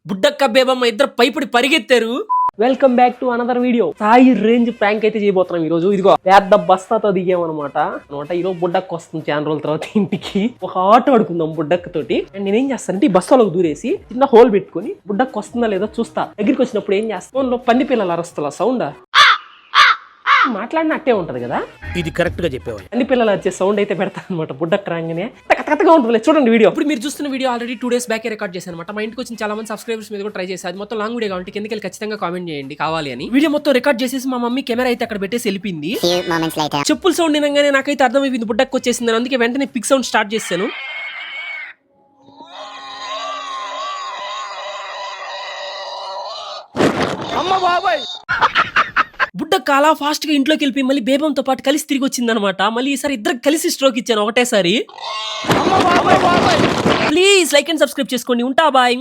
బుడ్డక్క బేబమ్మ ఇద్దరు పైపుడి పరిగెత్తారు. Welcome back to another video. సాయి రేంజ్ ప్రాంక్ అయితే చేయబోతున్నాం ఈ రోజు. ఇదిగో పెద్ద బస్తాతో దిగామన్నమాట. ఈరోజు బుడ్డక్క వస్తుంది చాలా రోజుల తర్వాత ఇంటికి. ఒక ఆట ఆడుకుందాం బుడ్డక్క తోటి. అండ్ నేనేం చేస్తానంటే ఈ బస్తాలోకి దూరేసి చిన్న హోల్ పెట్టుకుని బుడ్డక్క వస్తుందా లేదా చూస్తా. దగ్గరికి వచ్చినప్పుడు ఏం చేస్తా, ఫోన్లో పంది పిల్లలు అరుస్తున్నా సౌండ్ మాట్లాడిన అట్టే ఉంటది కదా. ఇది కరెక్ట్ గా చెప్పేవా. పంది పిల్లలు వచ్చే సౌండ్ అయితే పెడతా అనమాట. బుడ్డక్క రాగానే కథగా ఉంటుంది. చూడండి వీడియో. ఇప్పుడు మీరు చూస్తున్న video already 2 days back record చేశాను అనమాట. మా ఇంటికి వచ్చిన చాలా మంది సబ్స్క్రైబర్స్ మీద కూడా ట్రై చేసి అది మొత్తం లాంగ్ వీడియో కాబట్టి కిందకి వెళ్ళి ఖచ్చితంగా కామెంట్ చేయండి కావాలి అని. వీడియో మొత్తం రికార్డ్ చేసేసి మా మమ్మీ కెమెరా అయితే అక్కడ పెట్టేసి వెళ్ళింది. చెప్పుల సౌండ్ వినగానే నాకైతే అర్థమైపోయింది బుడ్డక్క వచ్చేసింది. అందుకే వెంటనే పిక్ సౌండ్ స్టార్ట్ చేశాను. బుడ్డక్క అలా ఫాస్ట్ గా ఇంట్లోకి వెళ్ళిపోయి మళ్ళీ బేబంతో పాటు కలిసి తిరిగి వచ్చిందనమాట. మళ్ళీ ఈసారి ఇద్దరు కలిసి స్ట్రోక్ ఇచ్చాను ఒకటేసారి. ప్లీజ్ లైక్ అండ్ సబ్స్క్రైబ్ చేసుకోండి. ఉంటా బాయ్.